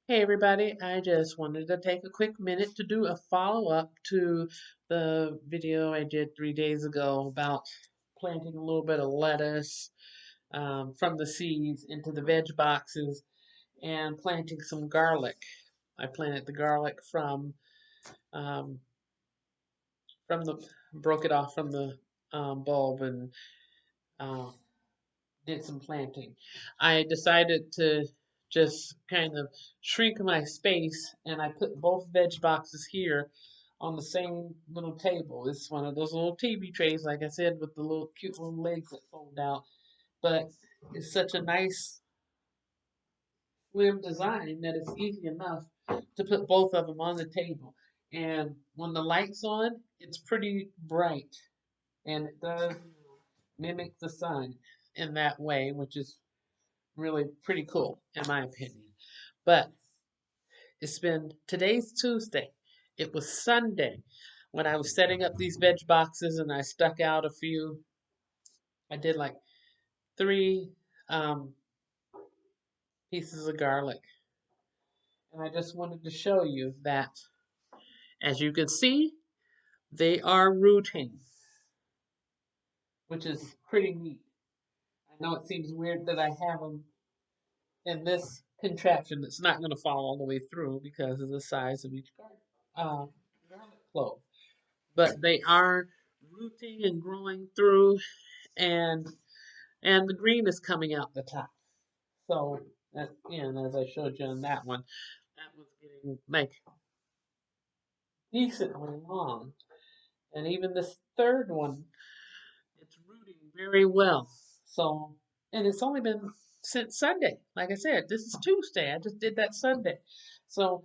Hey everybody, I just wanted to take a quick minute to do a follow-up to the video I did 3 days ago about planting a little bit of lettuce from the seeds into the veg boxes and planting some garlic. I planted the garlic um, from the broke it off from the bulb and uh, did some planting. I decided to just kind of shrink my space and I put both veg boxes here on the same little table. It's one of those little TV trays, like I said, with the little cute little legs that fold out. But it's such a nice slim design that it's easy enough to put both of them on the table. And when the light's on, it's pretty bright and it does mimic the sun in that way, which is really pretty cool in my opinion. But today's Tuesday. It was Sunday when I was setting up these veg boxes and I stuck out a few. I did like three um, pieces of garlic. And I just wanted to show you that, as you can see, they are rooting, which is pretty neat. I know it seems weird that I have them in this contraption that's not going to fall all the way through because of the size of each garlic clove. But they are rooting and growing through, and and the green is coming out the top. So that, and as I showed you on that one, that was getting like decently long, and even this third one, it's rooting very well. So, and it's only been since Sunday. Like I said, this is Tuesday. I just did that Sunday. So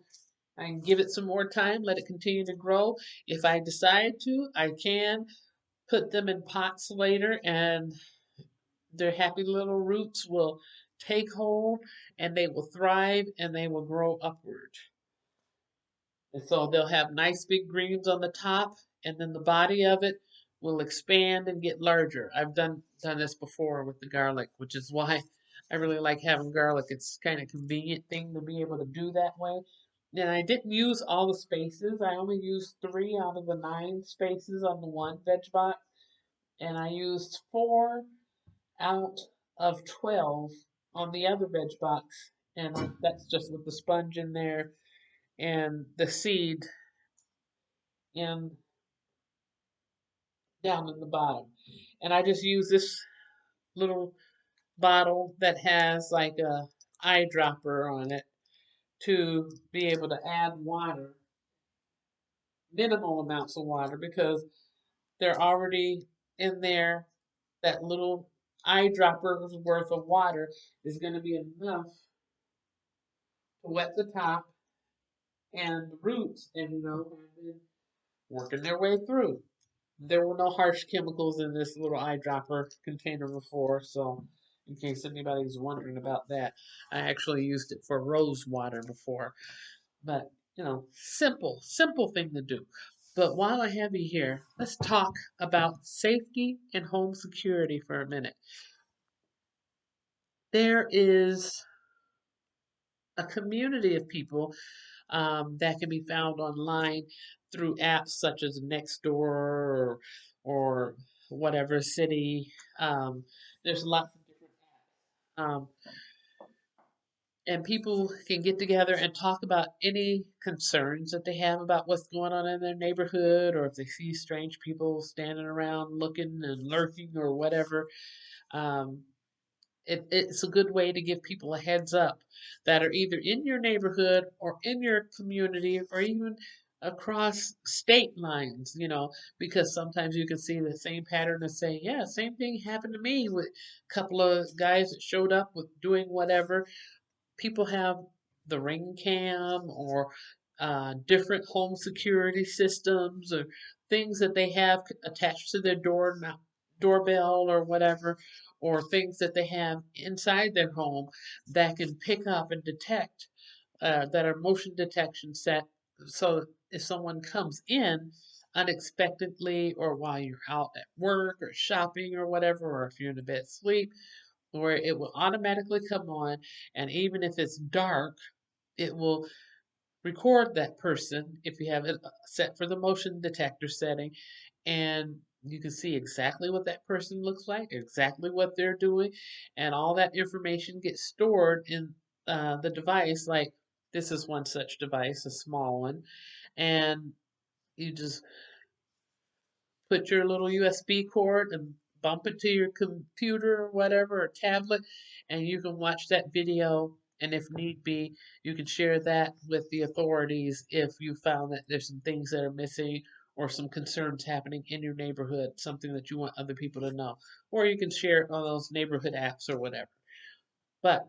I can give it some more time, let it continue to grow. If I decide to, I can put them in pots later and their happy little roots will take hold and they will thrive and they will grow upward. And so they'll have nice big greens on the top and then the body of it will expand and get larger. I've done this before with the garlic, which is why I really like having garlic. It's kind of convenient thing to be able to do that way. And I didn't use all the spaces. I only used 3 out of the 9 spaces on the one veg box, and I used 4 out of 12 on the other veg box, and that's just with the sponge in there and the seed in down in the bottom. And I just use this little bottle that has like a eyedropper on it to be able to add water, minimal amounts of water, because they're already in there. That little eyedropper's worth of water is going to be enough to wet the top and the roots, and have been working their way through. There were no harsh chemicals in this little eyedropper container before, so in case anybody's wondering about that, I actually used it for rose water before. But, simple thing to do. But while I have you here, let's talk about safety and home security for a minute. There is a community of people that can be found online through apps such as Nextdoor or whatever city. There's lots of different apps. And people can get together and talk about any concerns that they have about what's going on in their neighborhood, or if they see strange people standing around looking and lurking or whatever. Um, it's a good way to give people a heads up that are either in your neighborhood or in your community or even across state lines, because sometimes you can see the same pattern of saying, yeah, same thing happened to me with a couple of guys that showed up with doing whatever. People have the ring cam or different home security systems or things that they have attached to their doorbell or whatever, or things that they have inside their home that can pick up and detect, that are motion detection set. So if someone comes in unexpectedly, or while you're out at work or shopping or whatever, or if you're in a bed sleep, where it will automatically come on, and even if it's dark, it will record that person if you have it set for the motion detector setting, and you can see exactly what that person looks like, exactly what they're doing, and all that information gets stored in the device. Like this is one such device, a small one, and you just put your little USB cord and bump it to your computer or whatever, or tablet, and you can watch that video. And if need be, you can share that with the authorities if you found that there's some things that are missing or some concerns happening in your neighborhood, something that you want other people to know. Or you can share it on those neighborhood apps or whatever. But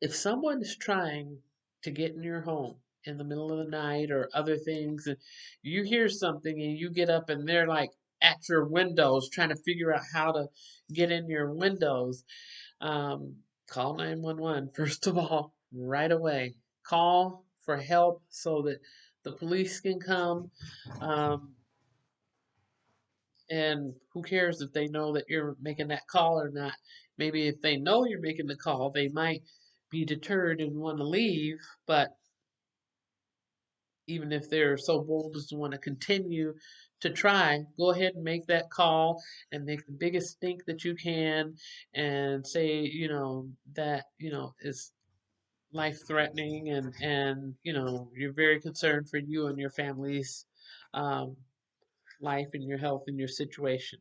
if someone is trying to get in your home in the middle of the night or other things, and you hear something and you get up and they're like at your windows trying to figure out how to get in your windows, um, call 911 first of all, right away. Call for help so that the police can come. Um, and who cares if they know that you're making that call or not? Maybe if they know you're making the call, they might be deterred and want to leave. But even if they're so bold as to want to continue to try, go ahead and make that call and make the biggest stink that you can and say, that, is life threatening, and, you're very concerned for you and your family's um, life and your health and your situation.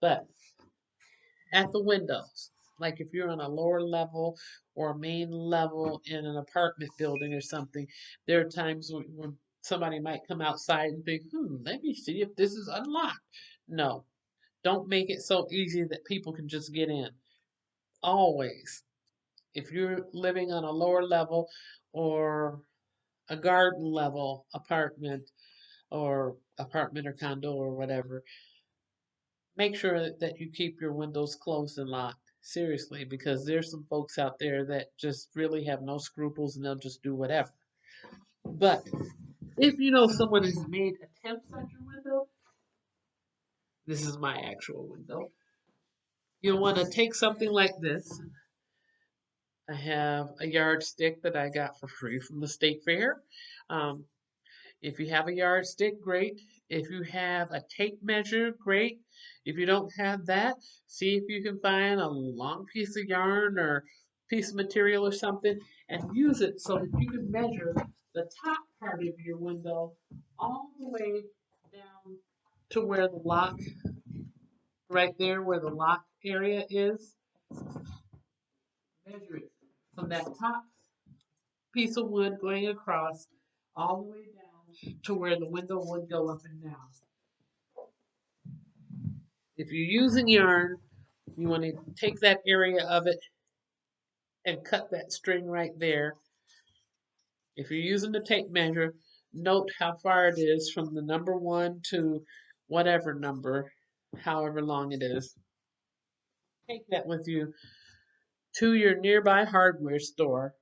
But at the windows. Like if you're on a lower level or a main level in an apartment building or something, there are times when somebody might come outside and think, let me see if this is unlocked. No, don't make it so easy that people can just get in. Always. If you're living on a lower level or a garden level apartment or condo or whatever, make sure that you keep your windows closed and locked. Seriously, because there's some folks out there that just really have no scruples and they'll just do whatever. But if you know someone has made attempts at your window, this is my actual window. You'll want to take something like this. I have a yardstick that I got for free from the state fair. Um, If you have a yardstick, great. If you have a tape measure, great. If you don't have that, see if you can find a long piece of yarn or piece of material or something and use it so that you can measure the top part of your window all the way down to where the lock, right there where the lock area is. Measure it from that top piece of wood going across all the way down to where the window would go up and down. If you're using yarn, you want to take that area of it and cut that string right there. If you're using the tape measure, note how far it is from the number 1 to whatever number, however long it is. Take that with you to your nearby hardware store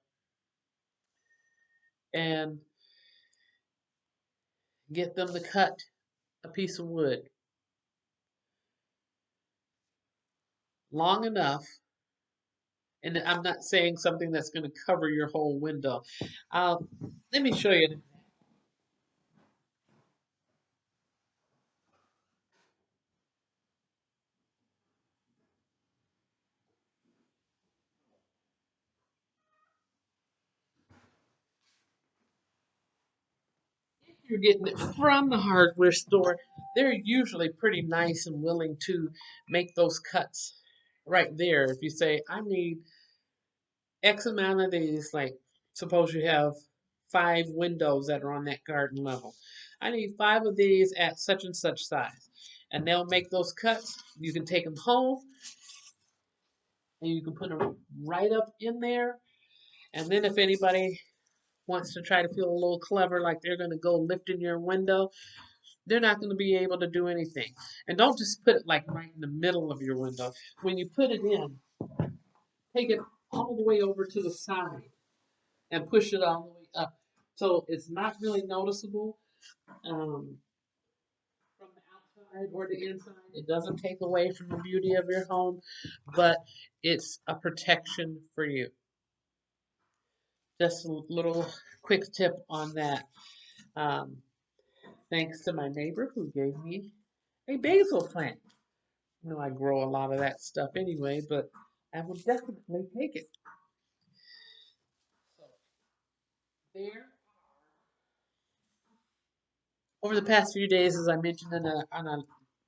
and get them to cut a piece of wood long enough. And I'm not saying something that's going to cover your whole window. Let me show you. You're getting it from the hardware store, they're usually pretty nice and willing to make those cuts right there. If you say, I need X amount of these, like suppose you have 5 windows that are on that garden level. I need 5 of these at such and such size. And they'll make those cuts. You can take them home and you can put them right up in there. And then if anybody wants to try to feel a little clever, like they're going to go lift in your window, they're not going to be able to do anything. And don't just put it like right in the middle of your window. When you put it in, take it all the way over to the side and push it all the way up. So it's not really noticeable from the outside or the inside. It doesn't take away from the beauty of your home, but it's a protection for you. Just a little quick tip on that. Um, Thanks to my neighbor who gave me a basil plant. You know, I grow a lot of that stuff anyway, but I will definitely take it. So there, over the past few days, as I mentioned on a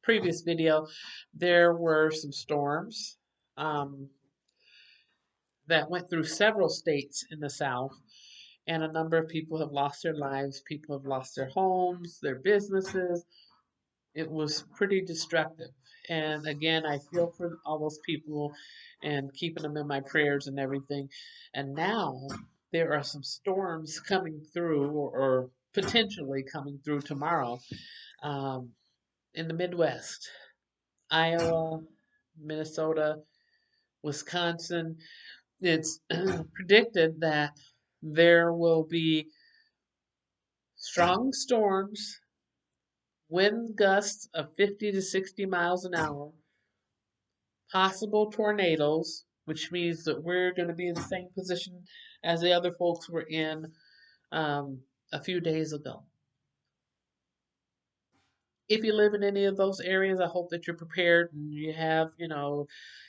previous video, there were some storms um, that went through several states in the South, and a number of people have lost their lives. People have lost their homes, their businesses. It was pretty destructive. And again, I feel for all those people and keeping them in my prayers and everything. And now there are some storms coming through, or potentially coming through tomorrow, um, in the Midwest, Iowa, Minnesota, Wisconsin. It's predicted that there will be strong storms, wind gusts of 50 to 60 miles an hour, possible tornadoes, which means that we're going to be in the same position as the other folks were in um, a few days ago. If you live in any of those areas, I hope that you're prepared and you have, you know,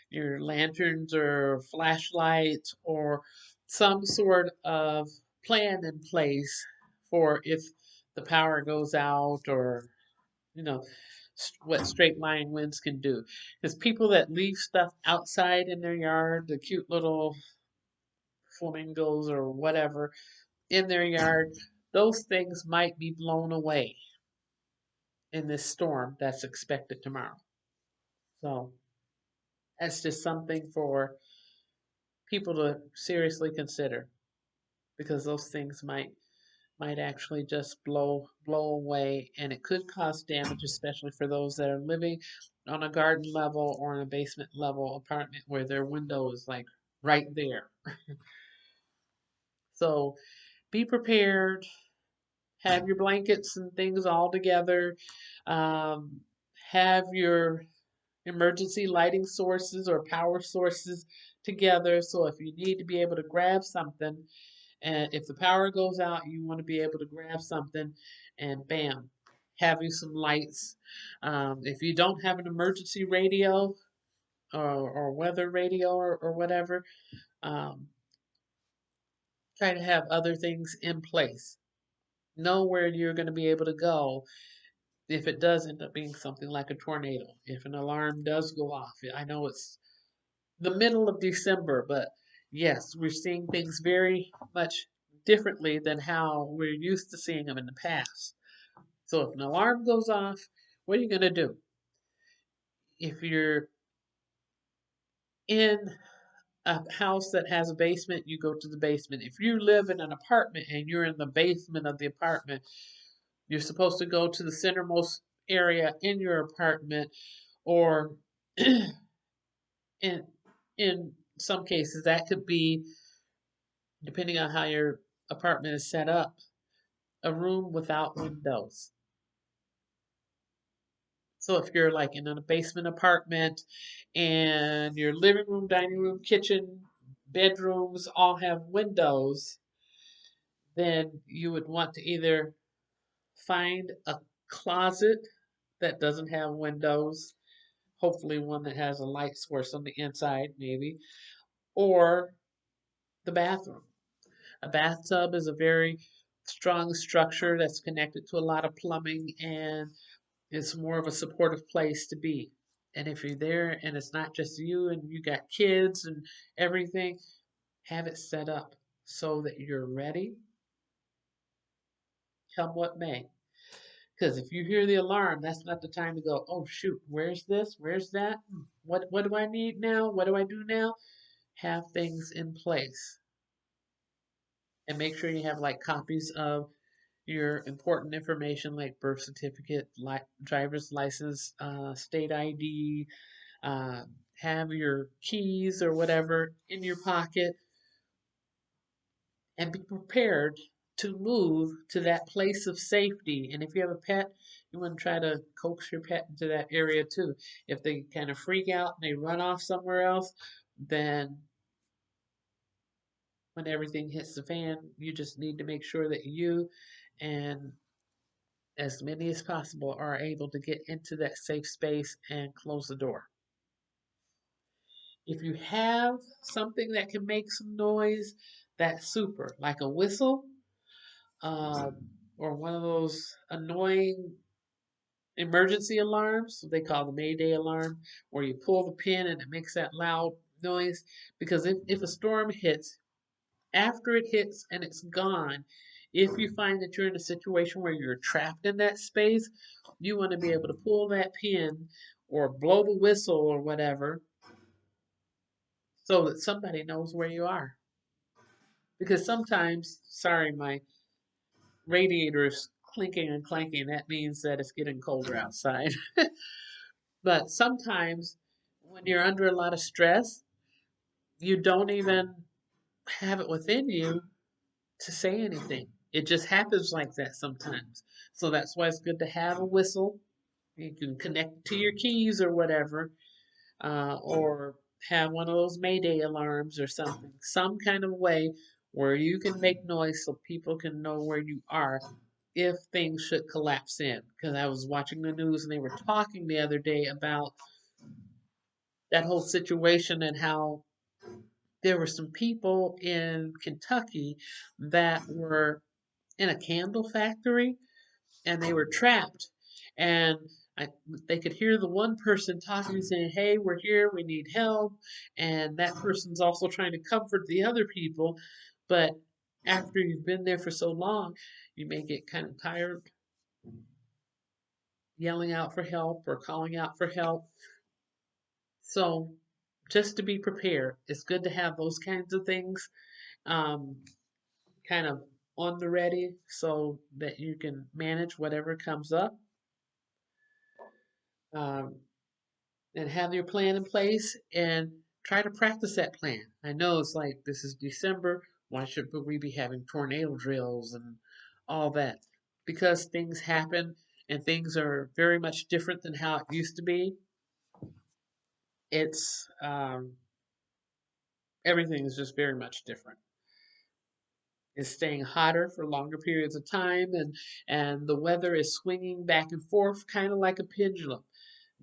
your lanterns or flashlights or some sort of plan in place for if the power goes out, or you know what straight line winds can do. Because people that leave stuff outside in their yard, the cute little flamingos or whatever in their yard, those things might be blown away in this storm that's expected tomorrow. So that's just something for people to seriously consider, because those things might actually just blow away, and it could cause damage, especially for those that are living on a garden level or in a basement level apartment where their window is like right there. So be prepared, have your blankets and things all together, um, have your emergency lighting sources or power sources together, so if you need to be able to grab something, and if the power goes out, you want to be able to grab something and bam, have you some lights. If you don't have an emergency radio or weather radio or whatever, um, try to have other things in place. Know where you're going to be able to go if it does end up being something like a tornado. If an alarm does go off, I know it's the middle of December, but yes, we're seeing things very much differently than how we're used to seeing them in the past. So if an alarm goes off, what are you going to do? If you're in a house that has a basement, you go to the basement. If you live in an apartment and you're in the basement of the apartment, you're supposed to go to the centermost area in your apartment, or in in some cases that could be, depending on how your apartment is set up, a room without windows. So if you're like in a basement apartment and your living room, dining room, kitchen, bedrooms all have windows, then you would want to either find a closet that doesn't have windows, hopefully one that has a light source on the inside, maybe, or the bathroom. A bathtub is a very strong structure that's connected to a lot of plumbing, and it's more of a supportive place to be. And if you're there and it's not just you and you got kids and everything, have it set up so that you're ready come what may. Because if you hear the alarm, that's not the time to go, oh shoot, where's this? Where's that? What do I need now? What do I do now? Have things in place. And make sure you have like copies of your important information like birth certificate, driver's license, state ID, uh, have your keys or whatever in your pocket, and be prepared to move to that place of safety. And if you have a pet, you want to try to coax your pet into that area too. If they kind of freak out and they run off somewhere else, then when everything hits the fan, you just need to make sure that you and as many as possible are able to get into that safe space and close the door. If you have something that can make some noise, that's super, like a whistle, um, or one of those annoying emergency alarms. They call the Mayday alarm, where you pull the pin and it makes that loud noise. Because if a storm hits, after it hits and it's gone, if you find that you're in a situation where you're trapped in that space, you want to be able to pull that pin or blow the whistle or whatever so that somebody knows where you are. Because sometimes, sorry, my radiator is clinking and clanking. That means that it's getting colder outside. But sometimes when you're under a lot of stress, you don't even have it within you to say anything. It just happens like that sometimes. So that's why it's good to have a whistle. You can connect it to your keys or whatever, or have one of those Mayday alarms or something, some kind of way where you can make noise so people can know where you are if things should collapse in. Because I was watching the news and they were talking the other day about that whole situation and how there were some people in Kentucky that were in a candle factory and they were trapped. And I, they could hear the one person talking, saying, "Hey, we're here. We need help." And that person's also trying to comfort the other people. But after you've been there for so long, you may get kind of tired yelling out for help or calling out for help. So just to be prepared, it's good to have those kinds of things um, kind of on the ready so that you can manage whatever comes up. Um, and have your plan in place and try to practice that plan. I know it's like this is December. Why should we be having tornado drills and all that? Because things happen and things are very much different than how it used to be. It's everything is just very much different. It's staying hotter for longer periods of time, and the weather is swinging back and forth, kind of like a pendulum.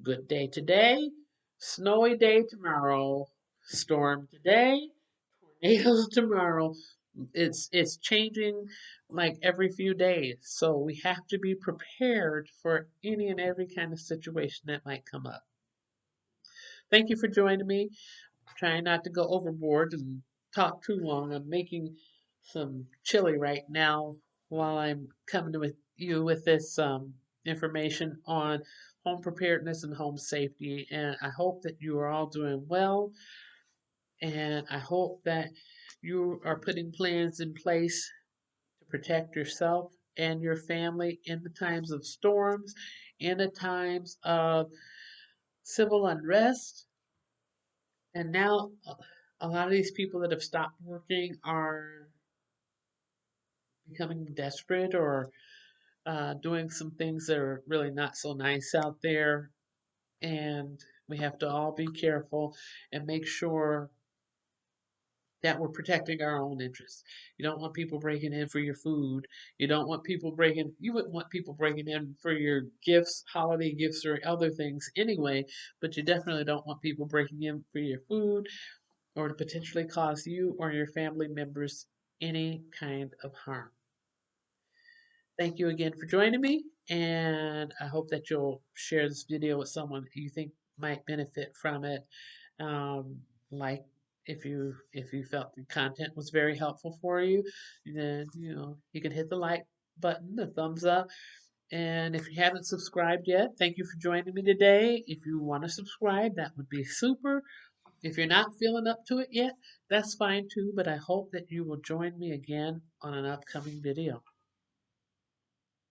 Good day today, snowy day tomorrow, storm today, tornadoes tomorrow. It's changing like every few days, so we have to be prepared for any and every kind of situation that might come up. Thank you for joining me. Trying not to go overboard and talk too long. I'm making some chili right now while I'm coming to with you with this information on home preparedness and home safety. And I hope that you are all doing well. And I hope that you are putting plans in place to protect yourself and your family in the times of storms, in the times of civil unrest, and now a lot of these people that have stopped working are becoming desperate or doing some things that are really not so nice out there. And we have to all be careful and make sure that we're protecting our own interests. You don't want people breaking in for your food. You wouldn't want people breaking in for your gifts, holiday gifts, or other things anyway, but you definitely don't want people breaking in for your food or to potentially cause you or your family members any kind of harm. Thank you again for joining me, and I hope that you'll share this video with someone you think might benefit from it. Like if you felt the content was very helpful for you, then you can hit the like button, the thumbs up. And if you haven't subscribed yet, thank you for joining me today. If you want to subscribe, that would be super. If you're not feeling up to it yet, that's fine too, but I hope that you will join me again on an upcoming video.